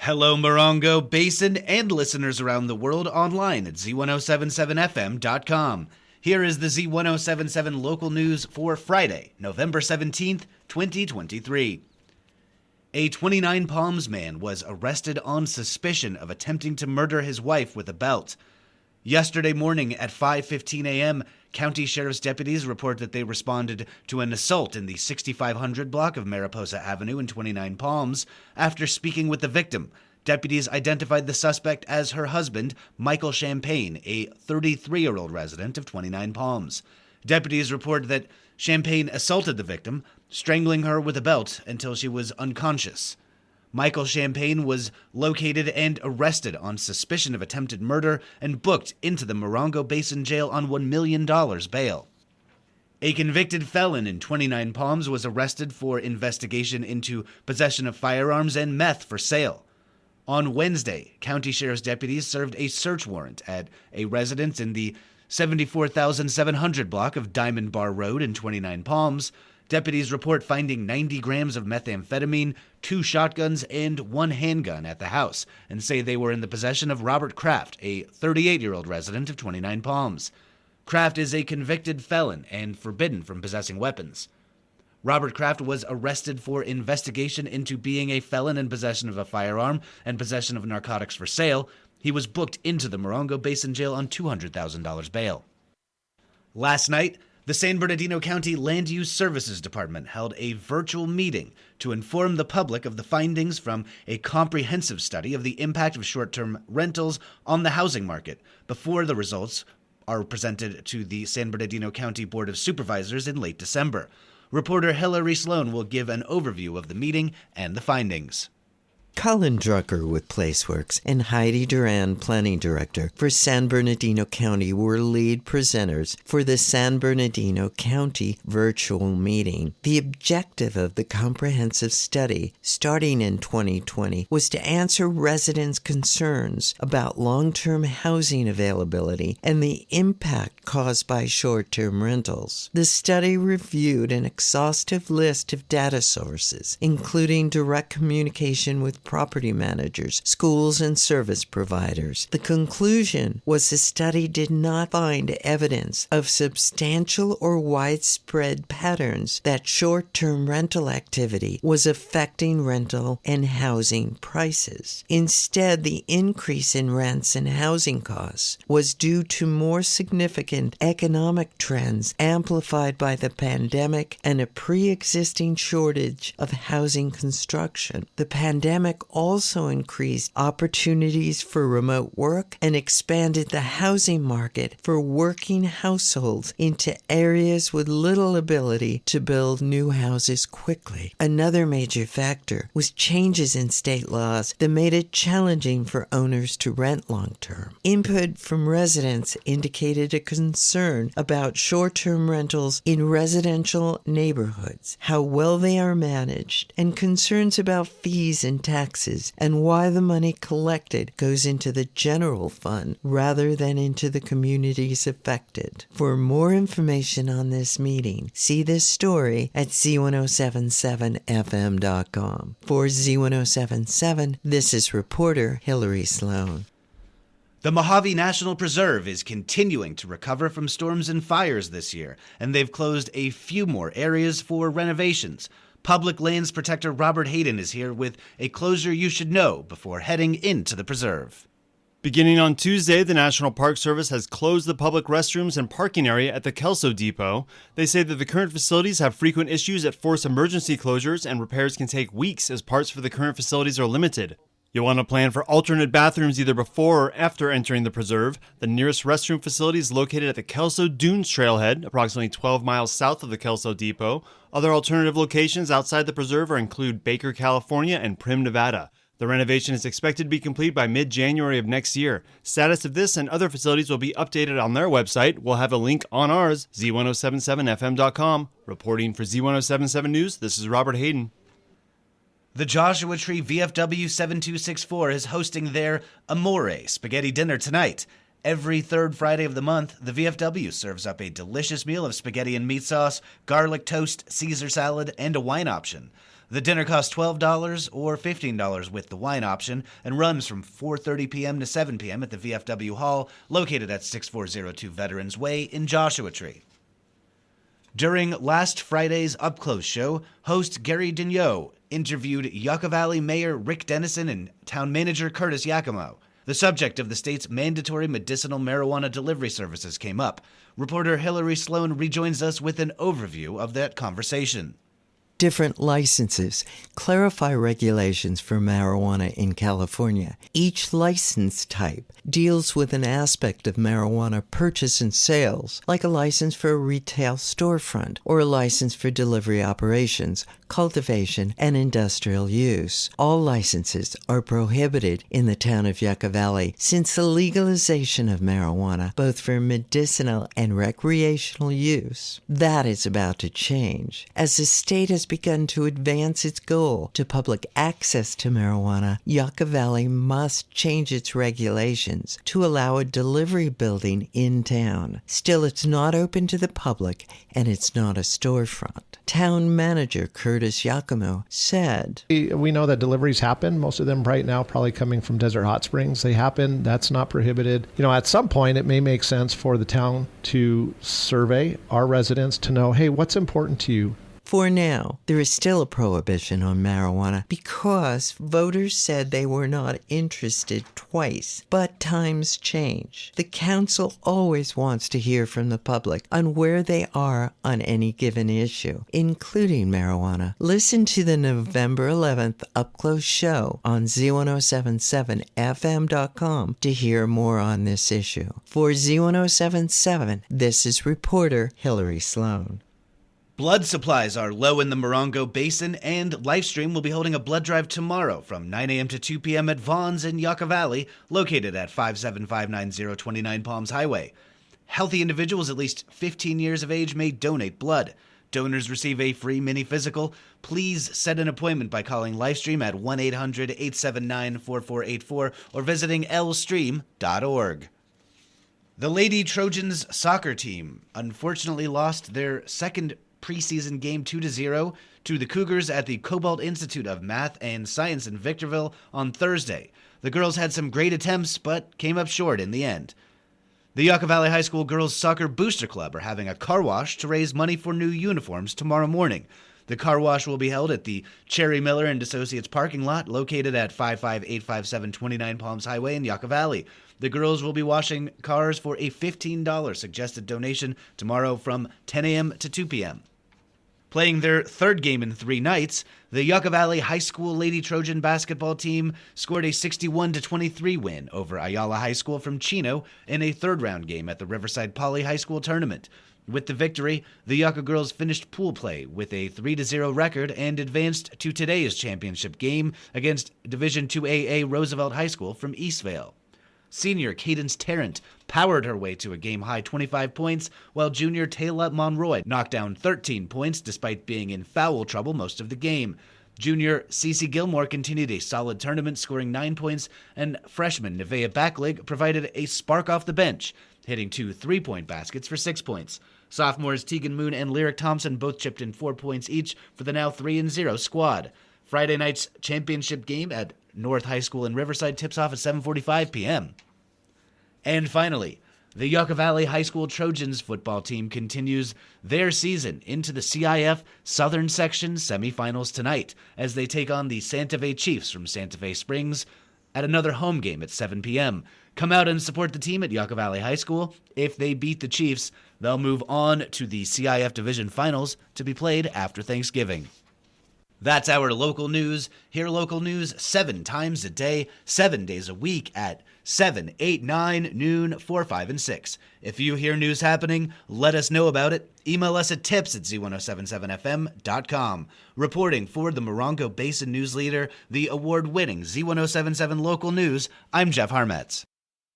Hello, Morongo Basin and listeners around the world online at Z107.7fm.com. Here is the Z107.7 local news for Friday, November 17th, 2023. A 29 Palms man was arrested on suspicion of attempting to murder his wife with a belt. Yesterday morning at 5:15 a.m., county sheriff's deputies report that they responded to an assault in the 6500 block of Mariposa Avenue in 29 Palms. After speaking with the victim, deputies identified the suspect as her husband, Michael Champagne, a 33-year-old resident of 29 Palms. Deputies report that Champagne assaulted the victim, strangling her with a belt until she was unconscious. Michael Champagne was located and arrested on suspicion of attempted murder and booked into the Morongo Basin Jail on $1 million bail. A convicted felon in 29 Palms was arrested for investigation into possession of firearms and meth for sale. On Wednesday, county sheriff's deputies served a search warrant at a residence in the 74,700 block of Diamond Bar Road in 29 Palms. Deputies report finding 90 grams of methamphetamine, 2 shotguns, and 1 handgun at the house, and say they were in the possession of Robert Kraft, a 38-year-old resident of 29 Palms. Kraft is a convicted felon and forbidden from possessing weapons. Robert Kraft was arrested for investigation into being a felon in possession of a firearm and possession of narcotics for sale. He was booked into the Morongo Basin Jail on $200,000 bail. Last night, the San Bernardino County Land Use Services Department held a virtual meeting to inform the public of the findings from a comprehensive study of the impact of short-term rentals on the housing market before the results are presented to the San Bernardino County Board of Supervisors in late December. Reporter Hilary Sloan will give an overview of the meeting and the findings. Colin Drucker with Placeworks and Heidi Duran, Planning Director for San Bernardino County, were lead presenters for the San Bernardino County virtual meeting. The objective of the comprehensive study, starting in 2020, was to answer residents' concerns about long-term housing availability and the impact caused by short-term rentals. The study reviewed an exhaustive list of data sources, including direct communication with property managers, schools, and service providers. The conclusion was the study did not find evidence of substantial or widespread patterns that short-term rental activity was affecting rental and housing prices. Instead, the increase in rents and housing costs was due to more significant economic trends amplified by the pandemic and a pre-existing shortage of housing construction. The pandemic also increased opportunities for remote work and expanded the housing market for working households into areas with little ability to build new houses quickly. Another major factor was changes in state laws that made it challenging for owners to rent long-term. Input from residents indicated a concern about short-term rentals in residential neighborhoods, how well they are managed, and concerns about fees and taxes, and why the money collected goes into the general fund rather than into the communities affected. For more information on this meeting, see this story at Z107.7fm.com. For Z107.7, this is reporter Hilary Sloan. The Mojave National Preserve is continuing to recover from storms and fires this year, and they've closed a few more areas for renovations. Public Lands Protector Robert Hayden is here with a closure you should know before heading into the preserve. Beginning on Tuesday, the National Park Service has closed the public restrooms and parking area at the Kelso Depot. They say that the current facilities have frequent issues that force emergency closures, and repairs can take weeks as parts for the current facilities are limited. You'll want to plan for alternate bathrooms either before or after entering the preserve. The nearest restroom facility is located at the Kelso Dunes Trailhead, approximately 12 miles south of the Kelso Depot. Other alternative locations outside the preserve include Baker, California, and Primm, Nevada. The renovation is expected to be complete by mid-January of next year. Status of this and other facilities will be updated on their website. We'll have a link on ours, Z107.7fm.com. Reporting for Z107.7 News, this is Robert Hayden. The Joshua Tree VFW 7264 is hosting their Amore Spaghetti Dinner tonight. Every third Friday of the month, the VFW serves up a delicious meal of spaghetti and meat sauce, garlic toast, Caesar salad, and a wine option. The dinner costs $12 or $15 with the wine option and runs from 4:30 p.m. to 7 p.m. at the VFW Hall, located at 6402 Veterans Way in Joshua Tree. During last Friday's Up Close show, host Gary Digneau interviewed Yucca Valley Mayor Rick Dennison and Town Manager Curtis Yakimo. The subject of the state's mandatory medicinal marijuana delivery services came up. Reporter Hillary Sloan rejoins us with an overview of that conversation. Different licenses clarify regulations for marijuana in California. Each license type deals with an aspect of marijuana purchase and sales, like a license for a retail storefront or a license for delivery operations, cultivation, and industrial use. All licenses are prohibited in the town of Yucca Valley since the legalization of marijuana, both for medicinal and recreational use. That is about to change. As the state has begun to advance its goal to public access to marijuana, Yucca Valley must change its regulations to allow a delivery building in town. Still, it's not open to the public, and it's not a storefront. Town manager Curtis Yakimo said, We know that deliveries happen. Most of them right now probably coming from Desert Hot Springs. They happen. That's not prohibited. At some point it may make sense for the town to survey our residents to know, hey, what's important to you? For now, there is still a prohibition on marijuana because voters said they were not interested twice. But times change. The council always wants to hear from the public on where they are on any given issue, including marijuana. Listen to the November 11th Up Close show on Z107.7 to hear more on this issue. For Z107.7, this is reporter Hillary Sloan. Blood supplies are low in the Morongo Basin, and Lifestream will be holding a blood drive tomorrow from 9 a.m. to 2 p.m. at Vaughn's in Yucca Valley, located at 57590 29 Palms Highway. Healthy individuals at least 15 years of age may donate blood. Donors receive a free mini physical. Please set an appointment by calling Lifestream at 1-800-879-4484 or visiting lstream.org. The Lady Trojans soccer team unfortunately lost their second preseason game 2-0 to the Cougars at the Cobalt Institute of Math and Science in Victorville on Thursday. The girls had some great attempts, but came up short in the end. The Yucca Valley High School Girls Soccer Booster Club are having a car wash to raise money for new uniforms tomorrow morning. The car wash will be held at the Cherry Miller and Associates parking lot located at 55857 29 Palms Highway in Yucca Valley. The girls will be washing cars for a $15 suggested donation tomorrow from 10 a.m. to 2 p.m. Playing their third game in 3 nights, the Yucca Valley High School Lady Trojan basketball team scored a 61-23 win over Ayala High School from Chino in a third-round game at the Riverside Poly High School tournament. With the victory, the Yucca girls finished pool play with a 3-0 record and advanced to today's championship game against Division IIAA Roosevelt High School from Eastvale. Senior Cadence Tarrant powered her way to a game-high 25 points, while junior Taylor Monroy knocked down 13 points despite being in foul trouble most of the game. Junior Cece Gilmore continued a solid tournament, scoring 9 points, and freshman Nevaeh Backlig provided a spark off the bench, hitting 2 3-point baskets for 6 points. Sophomores Tegan Moon and Lyric Thompson both chipped in 4 points each for the now 3-0 squad. Friday night's championship game at North High School in Riverside tips off at 7:45 p.m. And finally, the Yucca Valley High School Trojans football team continues their season into the CIF Southern Section semifinals tonight as they take on the Santa Fe Chiefs from Santa Fe Springs at another home game at 7 p.m. Come out and support the team at Yucca Valley High School. If they beat the Chiefs, they'll move on to the CIF Division Finals to be played after Thanksgiving. That's our local news. Hear local news 7 times a day, 7 days a week at 7, 8, 9, noon, 4, 5, and 6. If you hear news happening, let us know about it. Email us at tips@z1077fm.com. Reporting for the Morongo Basin News Leader, the award-winning Z1077 Local News, I'm Jeff Harmetz.